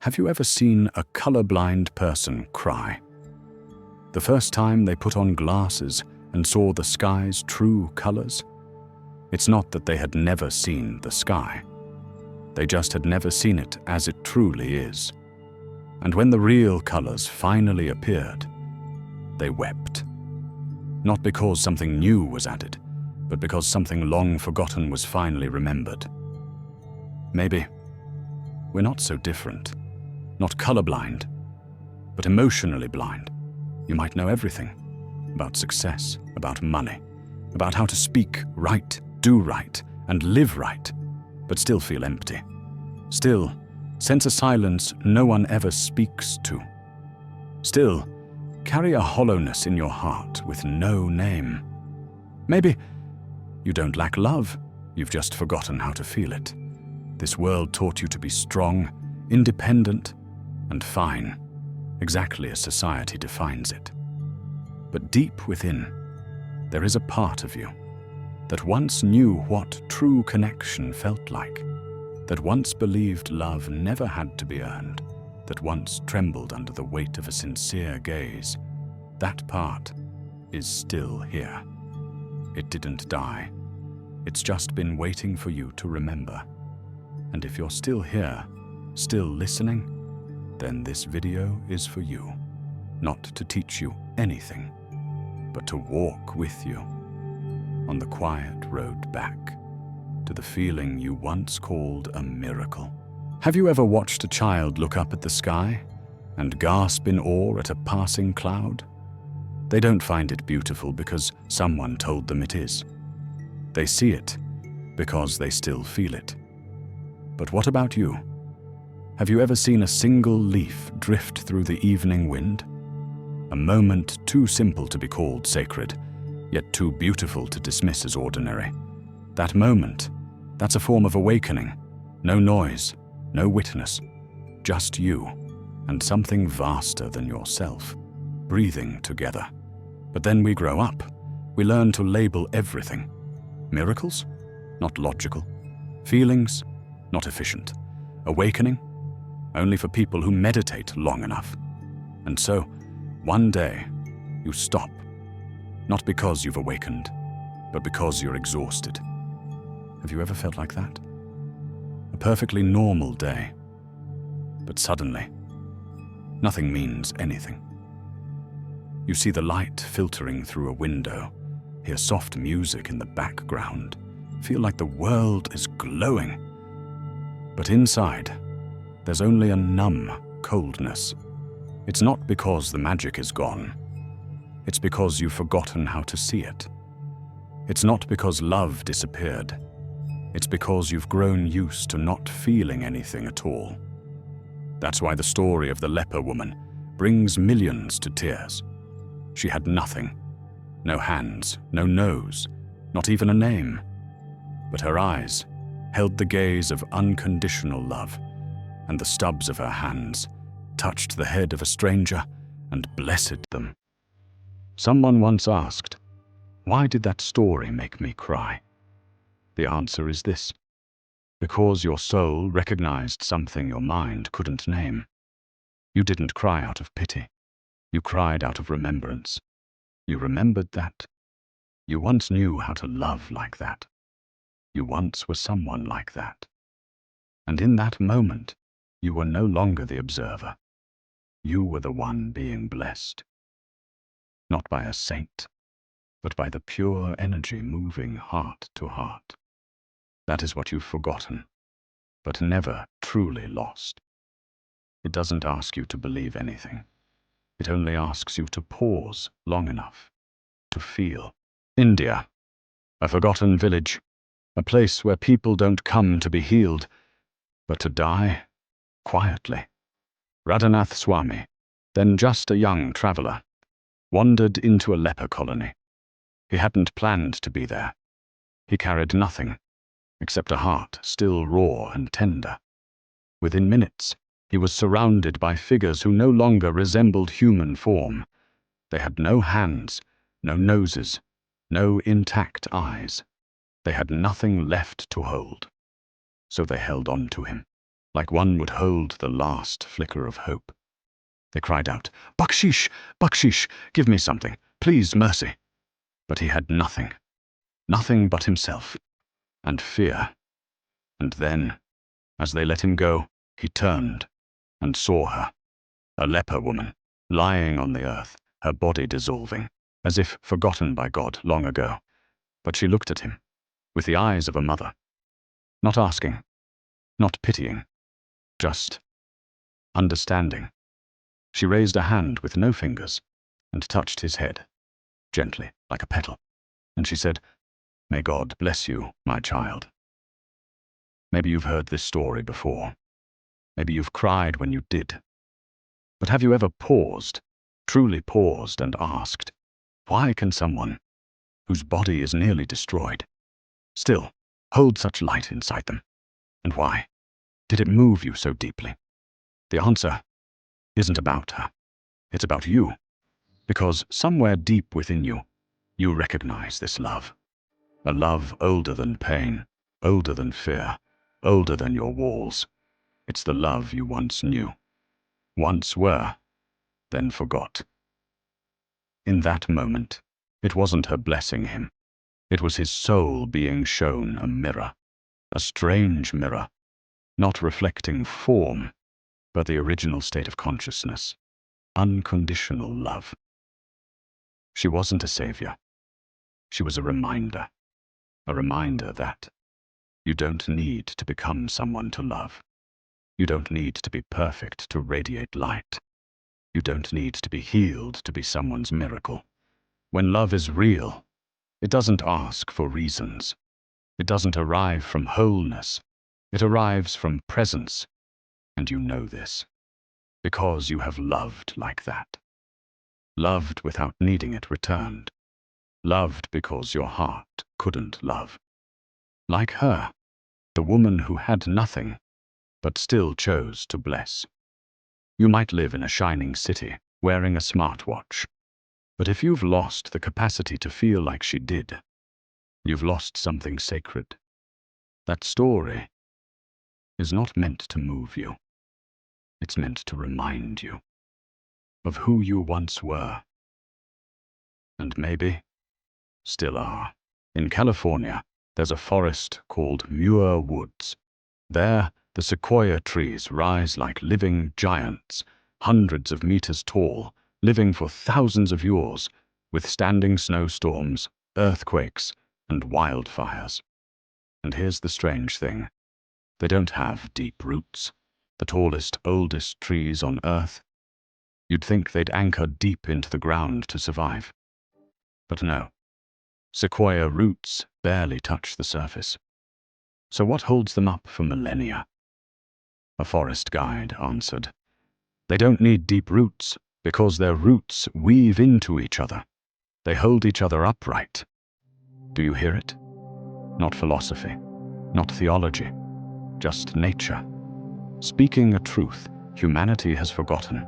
Have you ever seen a colorblind person cry? The first time they put on glasses and saw the sky's true colors? It's not that they had never seen the sky. They just had never seen it as it truly is. And when the real colors finally appeared, they wept. Not because something new was added, but because something long forgotten was finally remembered. Maybe we're not so different. Not colorblind, but emotionally blind. You might know everything about success, about money, about how to speak right, do right, and live right, but still feel empty. Still sense a silence no one ever speaks to. Still carry a hollowness in your heart with no name. Maybe you don't lack love, you've just forgotten how to feel it. This world taught you to be strong, independent, and fine, exactly as society defines it. But deep within, there is a part of you that once knew what true connection felt like, that once believed love never had to be earned, that once trembled under the weight of a sincere gaze. That part is still here. It didn't die. It's just been waiting for you to remember. And if you're still here, still listening, then this video is for you. Not to teach you anything, but to walk with you on the quiet road back to the feeling you once called a miracle. Have you ever watched a child look up at the sky and gasp in awe at a passing cloud? They don't find it beautiful because someone told them it is. They see it because they still feel it. But what about you? Have you ever seen a single leaf drift through the evening wind? A moment too simple to be called sacred, yet too beautiful to dismiss as ordinary. That moment, that's a form of awakening. No noise, no witness, just you and something vaster than yourself, breathing together. But then we grow up. We learn to label everything. Miracles? Not logical. Feelings? Not efficient. Awakening? Only for people who meditate long enough. And so, one day, you stop. Not because you've awakened, but because you're exhausted. Have you ever felt like that? A perfectly normal day. But suddenly, nothing means anything. You see the light filtering through a window, hear soft music in the background, feel like the world is glowing. But inside, there's only a numb coldness. It's not because the magic is gone. It's because you've forgotten how to see it. It's not because love disappeared. It's because you've grown used to not feeling anything at all. That's why the story of the leper woman brings millions to tears. She had nothing. No hands, no nose, not even a name. But her eyes held the gaze of unconditional love, and the stubs of her hands touched the head of a stranger and blessed them. Someone once asked, "Why did that story make me cry?" The answer is this: because your soul recognized something your mind couldn't name. You didn't cry out of pity. You cried out of remembrance. You remembered that. You once knew how to love like that. You once were someone like that. And in that moment, you were no longer the observer. You were the one being blessed. Not by a saint, but by the pure energy moving heart to heart. That is what you've forgotten, but never truly lost. It doesn't ask you to believe anything. It only asks you to pause long enough to feel. India, a forgotten village, a place where people don't come to be healed, but to die quietly. Radhanath Swami, then just a young traveler, wandered into a leper colony. He hadn't planned to be there. He carried nothing except a heart still raw and tender. Within minutes, he was surrounded by figures who no longer resembled human form. They had no hands, no noses, no intact eyes. They had nothing left to hold. So they held on to him. like one would hold the last flicker of hope. They cried out, "Bakshish! Bakshish! Give me something! Please, mercy!" But he had nothing. Nothing but himself. And fear. And then, as they let him go, he turned and saw her, a leper woman, lying on the earth, her body dissolving, as if forgotten by God long ago. But she looked at him, with the eyes of a mother, not asking, not pitying, just understanding. She raised a hand with no fingers and touched his head, gently, like a petal, and she said, "May God bless you, my child." Maybe you've heard this story before. Maybe you've cried when you did. But have you ever paused, truly paused, and asked, why can someone whose body is nearly destroyed still hold such light inside them? And why did it move you so deeply? The answer isn't about her. It's about you. Because somewhere deep within you, you recognize this love. A love older than pain, older than fear, older than your walls. It's the love you once knew, once were, then forgot. In that moment, it wasn't her blessing him. It was his soul being shown a mirror, a strange mirror, not reflecting form, but the original state of consciousness, unconditional love. She wasn't a savior. She was a reminder that you don't need to become someone to love. You don't need to be perfect to radiate light. You don't need to be healed to be someone's miracle. When love is real, it doesn't ask for reasons. It doesn't arrive from wholeness. It arrives from presence. And you know this, because you have loved like that. Loved without needing it returned. Loved because your heart couldn't love. Like her, the woman who had nothing, but still chose to bless. You might live in a shining city, wearing a smartwatch. But if you've lost the capacity to feel like she did, you've lost something sacred. That story is not meant to move you. It's meant to remind you of who you once were. And maybe still are. In California, there's a forest called Muir Woods. There, the sequoia trees rise like living giants, hundreds of meters tall, living for thousands of years, withstanding snowstorms, earthquakes, and wildfires. And here's the strange thing. They don't have deep roots, the tallest, oldest trees on Earth. You'd think they'd anchor deep into the ground to survive. But no. Sequoia roots barely touch the surface. So what holds them up for millennia? A forest guide answered, "They don't need deep roots because their roots weave into each other. They hold each other upright." Do you hear it? Not philosophy, not theology, just nature. Speaking a truth humanity has forgotten.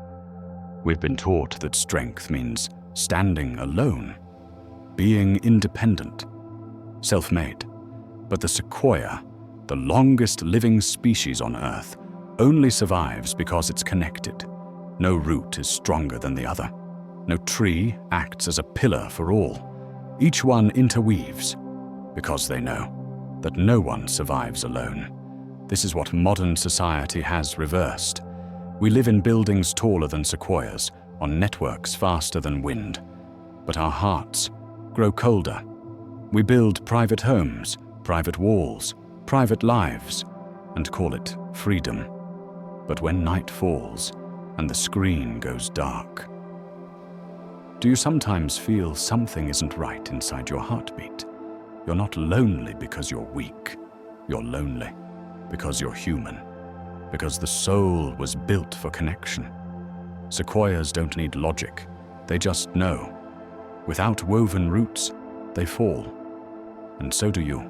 We've been taught that strength means standing alone, being independent, self-made. But the sequoia, the longest living species on Earth, only survives because it's connected. No root is stronger than the other. No tree acts as a pillar for all. Each one interweaves, because they know that no one survives alone. This is what modern society has reversed. We live in buildings taller than sequoias, on networks faster than wind. But our hearts grow colder. We build private homes, private walls, private lives, and call it freedom. But when night falls and the screen goes dark, do you sometimes feel something isn't right inside your heartbeat? You're not lonely because you're weak. You're lonely because you're human. Because the soul was built for connection. Sequoias don't need logic. They just know. Without woven roots, they fall. And so do you.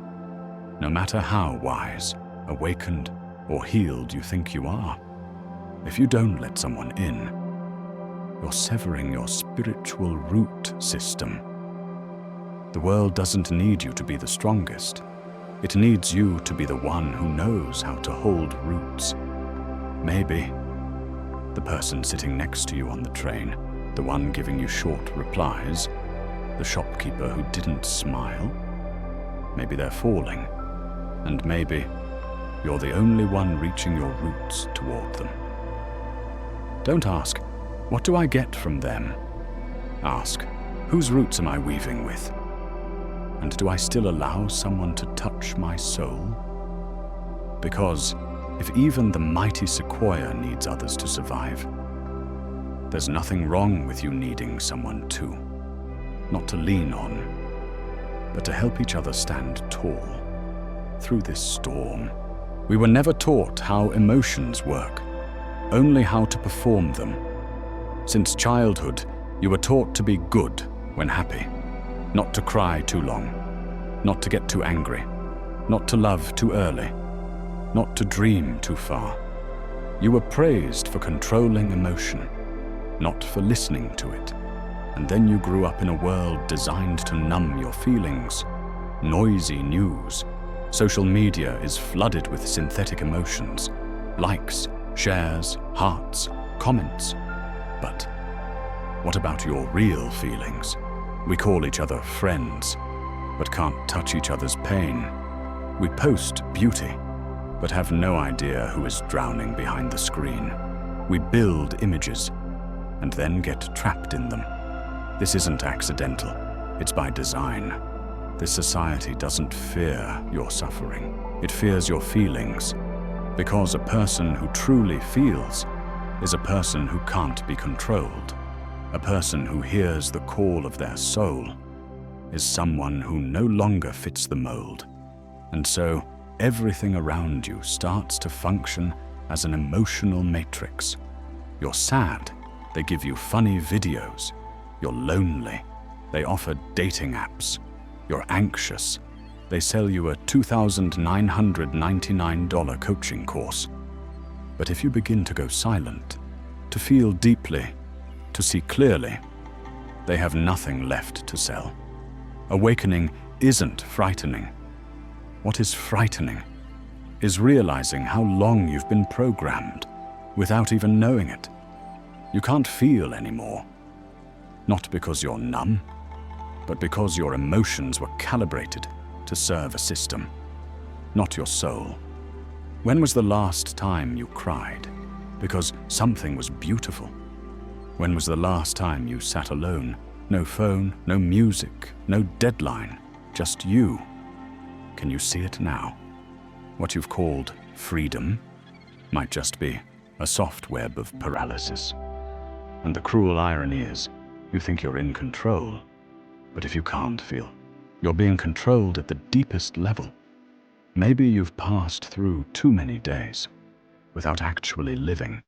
No matter how wise, awakened, or healed you think you are, if you don't let someone in, you're severing your spiritual root system. The world doesn't need you to be the strongest. It needs you to be the one who knows how to hold roots, Maybe the person sitting next to you on the train, the one giving you short replies, the shopkeeper who didn't smile. Maybe they're falling, and maybe you're the only one reaching your roots toward them. Don't ask, what do I get from them? Ask, whose roots am I weaving with? And do I still allow someone to touch my soul? Because if even the mighty sequoia needs others to survive, there's nothing wrong with you needing someone too. Not to lean on, but to help each other stand tall through this storm. We were never taught how emotions work, only how to perform them. Since childhood, you were taught to be good when happy, not to cry too long, not to get too angry, not to love too early, not to dream too far. You were praised for controlling emotion, not for listening to it. And then you grew up in a world designed to numb your feelings. Noisy news. Social media is flooded with synthetic emotions. Likes, shares, hearts, comments. But what about your real feelings? We call each other friends, but can't touch each other's pain. We post beauty, but have no idea who is drowning behind the screen. We build images, and then get trapped in them. This isn't accidental, it's by design. This society doesn't fear your suffering, it fears your feelings. Because a person who truly feels is a person who can't be controlled. A person who hears the call of their soul is someone who no longer fits the mold. And so, everything around you starts to function as an emotional matrix. You're sad, they give you funny videos. You're lonely, they offer dating apps. You're anxious, they sell you a $2,999 coaching course. But if you begin to go silent, to feel deeply, to see clearly, they have nothing left to sell. Awakening isn't frightening. What is frightening is realizing how long you've been programmed without even knowing it. You can't feel anymore. Not because you're numb, but because your emotions were calibrated to serve a system, not your soul. When was the last time you cried because something was beautiful? When was the last time you sat alone? No phone, no music, no deadline, just you. Can you see it now? What you've called freedom might just be a soft web of paralysis. And the cruel irony is, you think you're in control, but if you can't feel, you're being controlled at the deepest level. Maybe you've passed through too many days without actually living.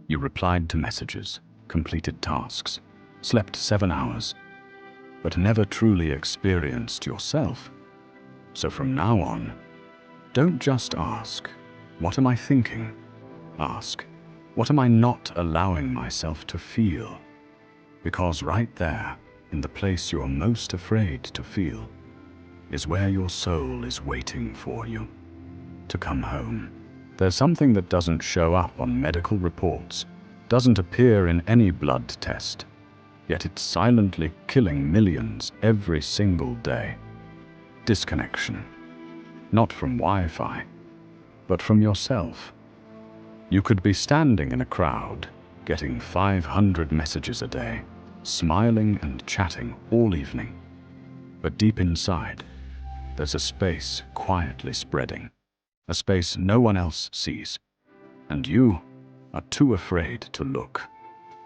You replied to messages, completed tasks, slept 7 hours, but never truly experienced yourself. So from now on, don't just ask, what am I thinking? Ask, what am I not allowing myself to feel? Because right there, in the place you're most afraid to feel, is where your soul is waiting for you to come home. There's something that doesn't show up on medical reports, doesn't appear in any blood test, yet it's silently killing millions every single day. Disconnection. Not from Wi-Fi, but from yourself. You could be standing in a crowd, getting 500 messages a day, smiling and chatting all evening. But deep inside, there's a space quietly spreading, a space no one else sees, and you are too afraid to look.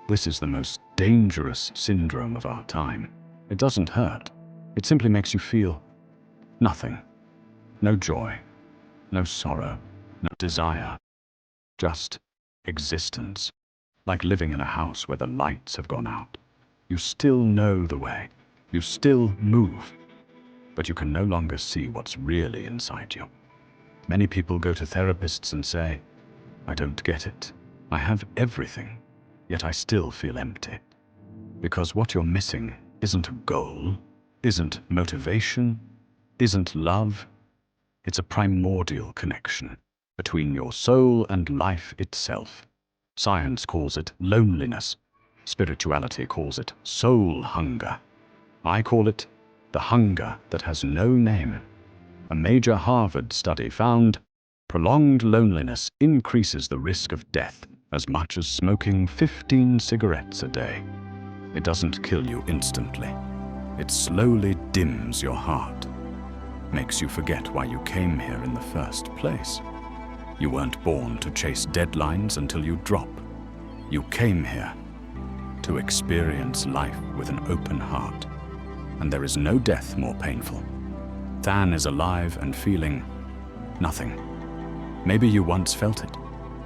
This is the most dangerous syndrome of our time. It doesn't hurt. It simply makes you feel nothing. No joy, no sorrow, no desire. Just existence. Like living in a house where the lights have gone out. You still know the way. You still move. But you can no longer see what's really inside you. Many people go to therapists and say, I don't get it. I have everything, yet I still feel empty. Because what you're missing isn't a goal, isn't motivation, isn't love. It's a primordial connection. between your soul and life itself. Science calls it loneliness. Spirituality calls it soul hunger. I call it the hunger that has no name. A major Harvard study found prolonged loneliness increases the risk of death as much as smoking 15 cigarettes a day. It doesn't kill you instantly. It slowly dims your heart, makes you forget why you came here in the first place. You weren't born to chase deadlines until you drop. You came here to experience life with an open heart. And there is no death more painful. Than is alive and feeling nothing. Maybe you once felt it.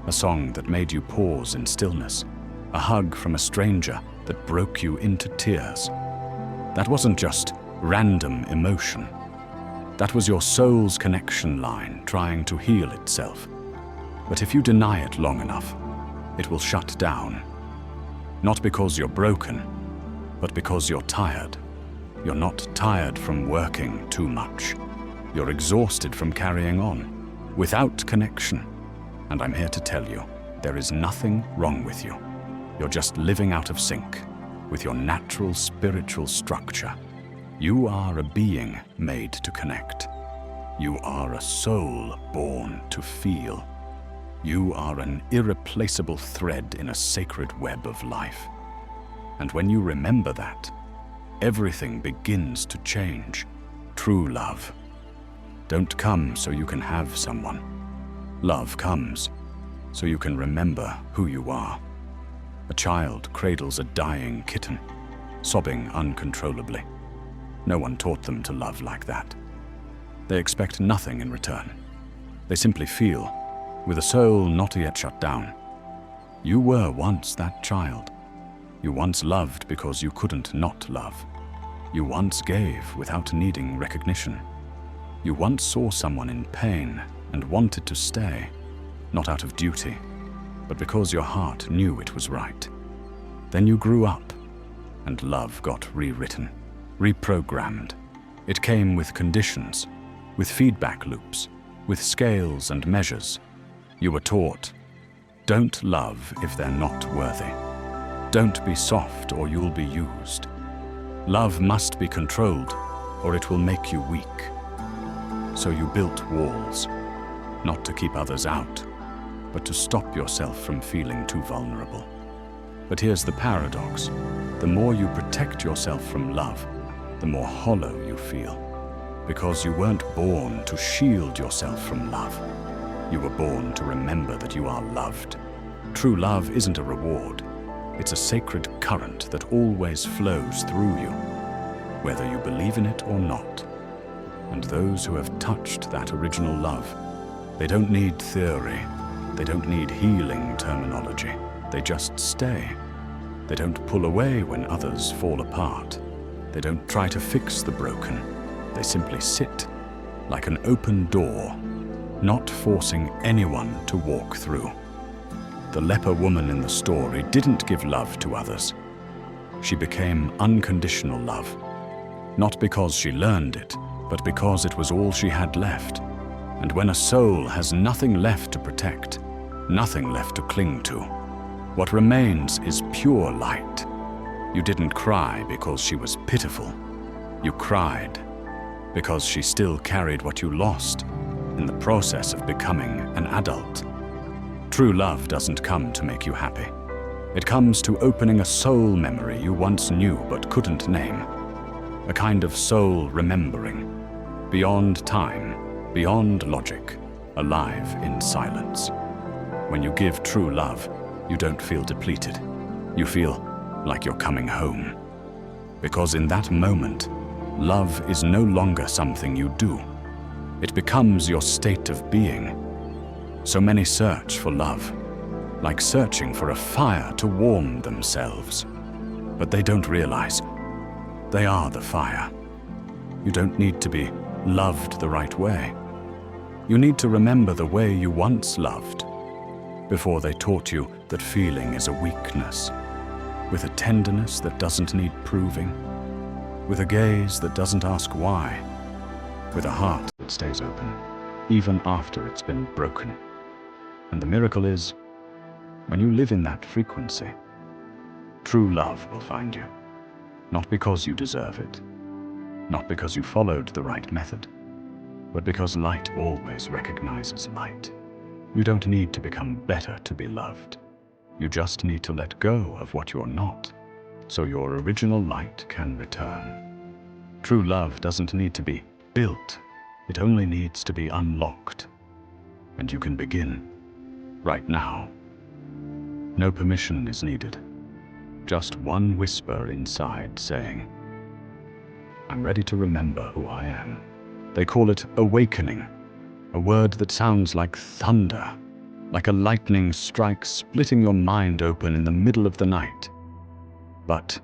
A song that made you pause in stillness. A hug from a stranger that broke you into tears. That wasn't just random emotion. That was your soul's connection line trying to heal itself. But if you deny it long enough, it will shut down. Not because you're broken, but because you're tired. You're not tired from working too much. You're exhausted from carrying on, without connection. And I'm here to tell you, there is nothing wrong with you. You're just living out of sync with your natural spiritual structure. You are a being made to connect. You are a soul born to feel. You are an irreplaceable thread in a sacred web of life. And when you remember that, everything begins to change. True love. Don't come so you can have someone. Love comes so you can remember who you are. A child cradles a dying kitten, sobbing uncontrollably. No one taught them to love like that. They expect nothing in return. They simply feel, with a soul not yet shut down. You were once that child. You once loved because you couldn't not love. You once gave without needing recognition. You once saw someone in pain and wanted to stay, not out of duty, but because your heart knew it was right. Then you grew up, and love got rewritten, reprogrammed. It came with conditions, with feedback loops, with scales and measures. You were taught, don't love if they're not worthy. Don't be soft or you'll be used. Love must be controlled or it will make you weak. So you built walls, not to keep others out, but to stop yourself from feeling too vulnerable. But here's the paradox. The more you protect yourself from love, the more hollow you feel. Because you weren't born to shield yourself from love. You were born to remember that you are loved. True love isn't a reward. It's a sacred current that always flows through you, whether you believe in it or not. And those who have touched that original love, they don't need theory. They don't need healing terminology. They just stay. They don't pull away when others fall apart. They don't try to fix the broken. They simply sit, like an open door, not forcing anyone to walk through. The leper woman in the story didn't give love to others. She became unconditional love, not because she learned it, but because it was all she had left. And when a soul has nothing left to protect, nothing left to cling to, what remains is pure light. You didn't cry because she was pitiful. You cried because she still carried what you lost in the process of becoming an adult. True love doesn't come to make you happy. It comes to opening a soul memory you once knew but couldn't name. A kind of soul remembering, beyond time, beyond logic, alive in silence. When you give true love, you don't feel depleted. You feel like you're coming home. Because in that moment, love is no longer something you do. It becomes your state of being. So many search for love, like searching for a fire to warm themselves. But they don't realize they are the fire. You don't need to be loved the right way. You need to remember the way you once loved, before they taught you that feeling is a weakness, with a tenderness that doesn't need proving, with a gaze that doesn't ask why, with a heart that stays open, even after it's been broken. And the miracle is, when you live in that frequency, true love will find you. Not because you deserve it, not because you followed the right method, but because light always recognizes light. You don't need to become better to be loved. You just need to let go of what you're not, so your original light can return. True love doesn't need to be built. It only needs to be unlocked. And you can begin right now. No permission is needed. Just one whisper inside saying, I'm ready to remember who I am. They call it awakening, a word that sounds like thunder, like a lightning strike splitting your mind open in the middle of the night. But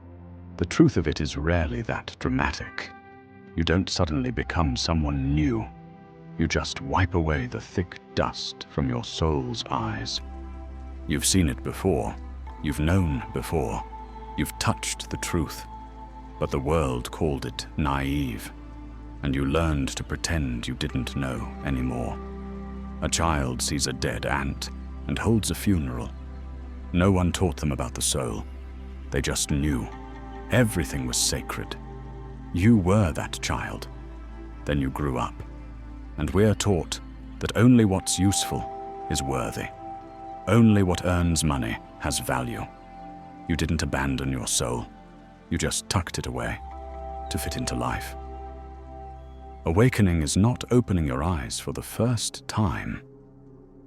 the truth of it is rarely that dramatic. You don't suddenly become someone new. You just wipe away the thick dust from your soul's eyes. You've seen it before. You've known before. You've touched the truth. But the world called it naive, and you learned to pretend you didn't know anymore. A child sees a dead ant and holds a funeral. No one taught them about the soul. They just knew. Everything was sacred. You were that child. Then you grew up. And we're taught that only what's useful is worthy. Only what earns money has value. You didn't abandon your soul. You just tucked it away to fit into life. Awakening is not opening your eyes for the first time.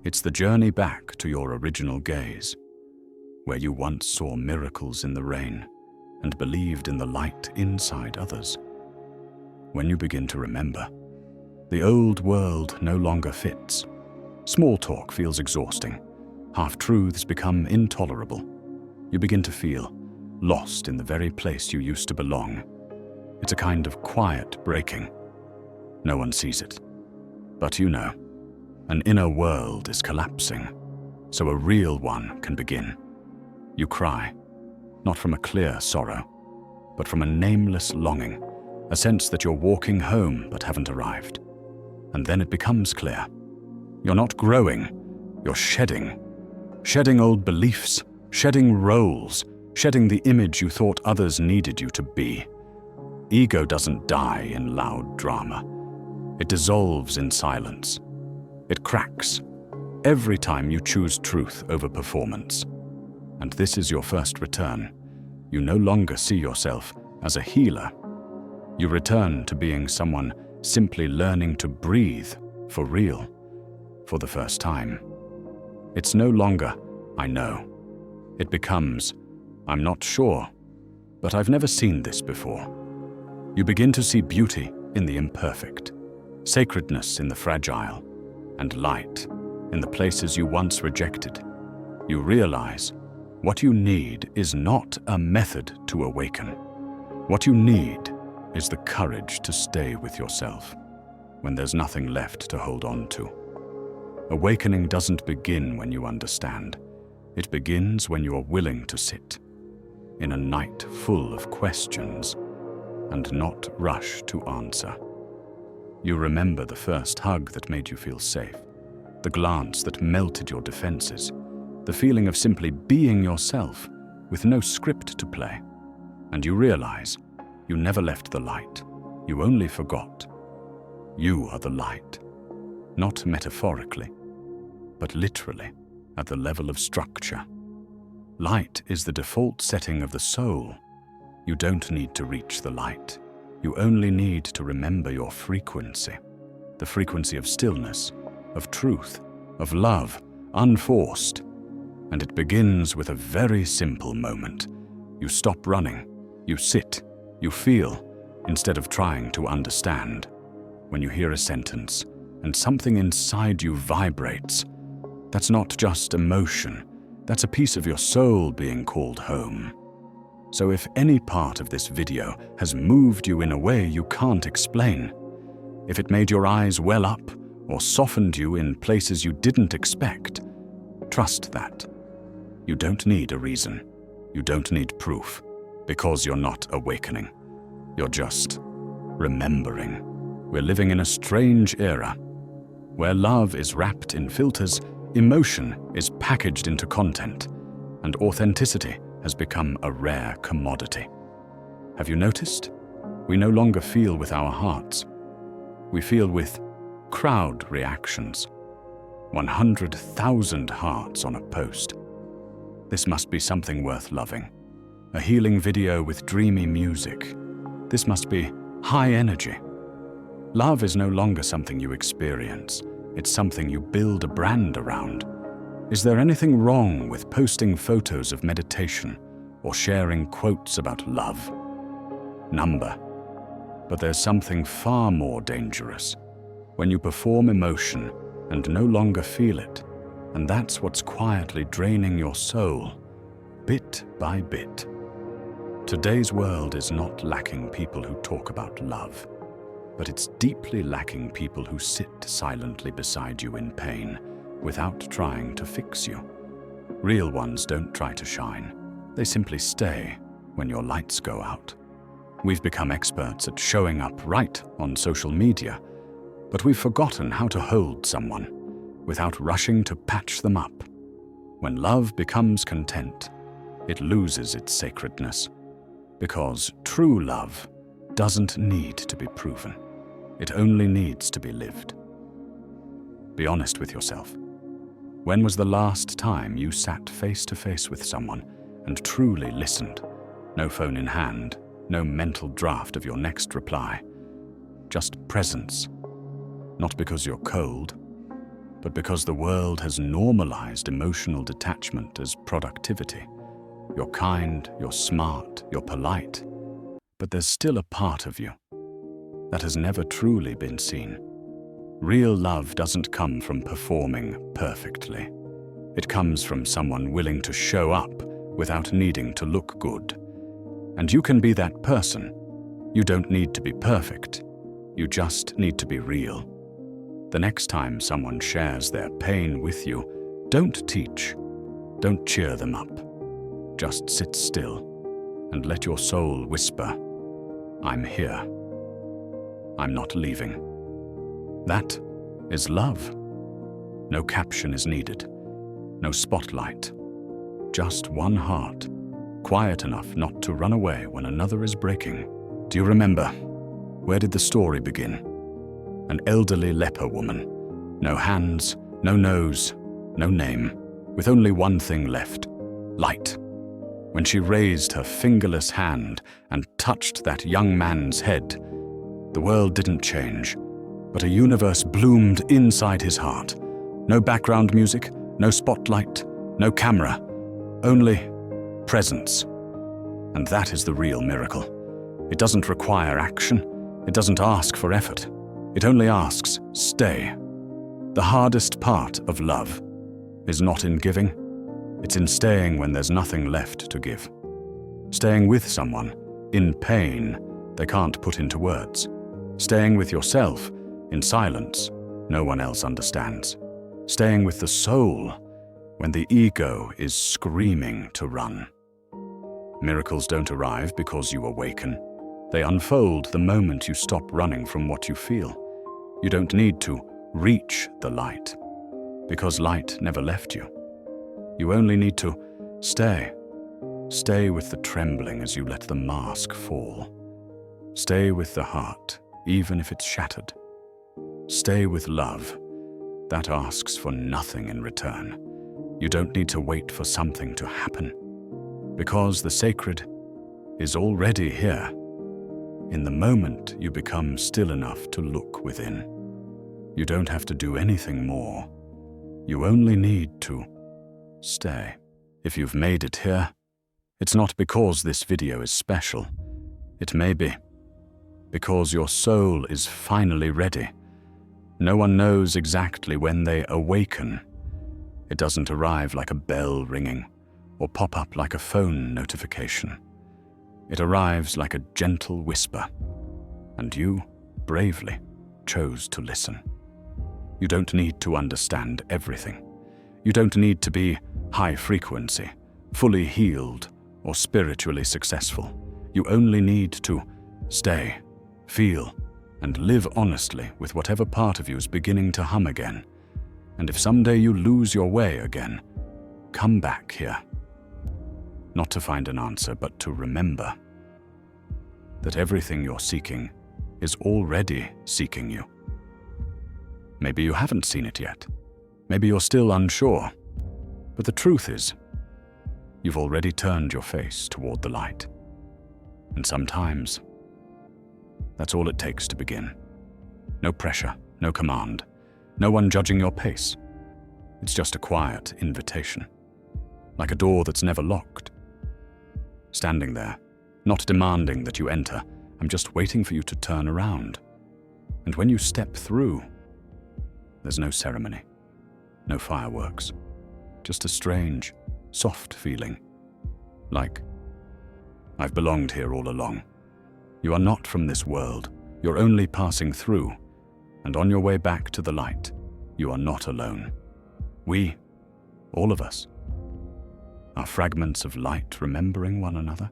It's the journey back to your original gaze, where you once saw miracles in the rain and believed in the light inside others. When you begin to remember, the old world no longer fits. Small talk feels exhausting. Half-truths become intolerable. You begin to feel lost in the very place you used to belong. It's a kind of quiet breaking. No one sees it. But you know, an inner world is collapsing, so a real one can begin. You cry, not from a clear sorrow, but from a nameless longing, a sense that you're walking home but haven't arrived. And then it becomes clear. You're not growing, you're shedding. Shedding old beliefs, shedding roles, shedding the image you thought others needed you to be. Ego doesn't die in loud drama. It dissolves in silence. It cracks every time you choose truth over performance. And this is your first return. You no longer see yourself as a healer. You return to being someone simply learning to breathe for real, for the first time. It's no longer, I know. It becomes, I'm not sure, but I've never seen this before. You begin to see beauty in the imperfect, sacredness in the fragile, and light in the places you once rejected. You realize what you need is not a method to awaken. What you need is the courage to stay with yourself when there's nothing left to hold on to. Awakening doesn't begin when you understand. It begins when you are willing to sit in a night full of questions and not rush to answer. You remember the first hug that made you feel safe, the glance that melted your defenses, the feeling of simply being yourself with no script to play. And you realize you never left the light. You only forgot. You are the light, not metaphorically, but literally at the level of structure. Light is the default setting of the soul. You don't need to reach the light. You only need to remember your frequency, the frequency of stillness, of truth, of love, unforced. And it begins with a very simple moment. You stop running, you sit, you feel, instead of trying to understand. When you hear a sentence and something inside you vibrates, that's not just emotion, that's a piece of your soul being called home. So if any part of this video has moved you in a way you can't explain, if it made your eyes well up or softened you in places you didn't expect, trust that. You don't need a reason. You don't need proof, because you're not awakening. You're just remembering. We're living in a strange era, where love is wrapped in filters Emotion is packaged into content, and authenticity has become a rare commodity. Have you noticed? We no longer feel with our hearts. We feel with crowd reactions. 100,000 hearts on a post. This must be something worth loving. A healing video with dreamy music. This must be high energy. Love is no longer something you experience. It's something you build a brand around. Is there anything wrong with posting photos of meditation or sharing quotes about love? Number. But there's something far more dangerous. When you perform emotion and no longer feel it, and that's what's quietly draining your soul, bit by bit. Today's world is not lacking people who talk about love, but it's deeply lacking people who sit silently beside you in pain without trying to fix you. Real ones don't try to shine. They simply stay when your lights go out. We've become experts at showing up right on social media, but we've forgotten how to hold someone without rushing to patch them up. When love becomes content, it loses its sacredness, because true love doesn't need to be proven. It only needs to be lived. Be honest with yourself. When was the last time you sat face to face with someone and truly listened? No phone in hand, no mental draft of your next reply. Just presence. Not because you're cold, but because the world has normalized emotional detachment as productivity. You're kind, you're smart, you're polite, but there's still a part of you that has never truly been seen. Real love doesn't come from performing perfectly. It comes from someone willing to show up without needing to look good. And you can be that person. You don't need to be perfect. You just need to be real. The next time someone shares their pain with you, don't teach. Don't cheer them up. Just sit still and let your soul whisper, "I'm here. I'm not leaving." That is love. No caption is needed. No spotlight. Just one heart, quiet enough not to run away when another is breaking. Do you remember? Where did the story begin? An elderly leper woman. No hands, no nose, no name, with only one thing left: light. When she raised her fingerless hand and touched that young man's head, the world didn't change, but a universe bloomed inside his heart. No background music, no spotlight, no camera, only presence. And that is the real miracle. It doesn't require action. It doesn't ask for effort. It only asks, stay. The hardest part of love is not in giving. It's in staying when there's nothing left to give. Staying with someone in pain they can't put into words. Staying with yourself in silence no one else understands. Staying with the soul when the ego is screaming to run. Miracles don't arrive because you awaken. They unfold the moment you stop running from what you feel. You don't need to reach the light, because light never left you. You only need to stay. Stay with the trembling as you let the mask fall. Stay with the heart, even if it's shattered. Stay with love. That asks for nothing in return. You don't need to wait for something to happen, because the sacred is already here. In the moment you become still enough to look within. You don't have to do anything more. You only need to stay. If you've made it here, it's not because this video is special. It may be because your soul is finally ready. No one knows exactly when they awaken. It doesn't arrive like a bell ringing or pop up like a phone notification. It arrives like a gentle whisper, and you bravely chose to listen. You don't need to understand everything. You don't need to be high frequency, fully healed, or spiritually successful. You only need to stay, feel, and live honestly with whatever part of you is beginning to hum again. And if someday you lose your way again, come back here. Not to find an answer, but to remember that everything you're seeking is already seeking you. Maybe you haven't seen it yet. Maybe you're still unsure. But the truth is, you've already turned your face toward the light. And sometimes, that's all it takes to begin. No pressure, no command, no one judging your pace. It's just a quiet invitation, like a door that's never locked. Standing there, not demanding that you enter, I'm just waiting for you to turn around. And when you step through, there's no ceremony, no fireworks, just a strange, soft feeling, like, I've belonged here all along. You are not from this world, you're only passing through, and on your way back to the light, you are not alone. We, all of us, are fragments of light remembering one another,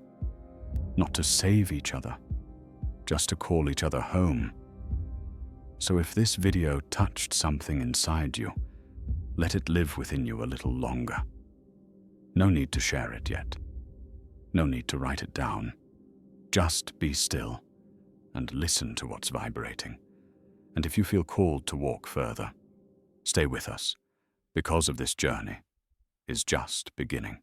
not to save each other, just to call each other home. So if this video touched something inside you, let it live within you a little longer. No need to share it yet. No need to write it down. Just be still and listen to what's vibrating. And if you feel called to walk further, stay with us, because of this journey is just beginning.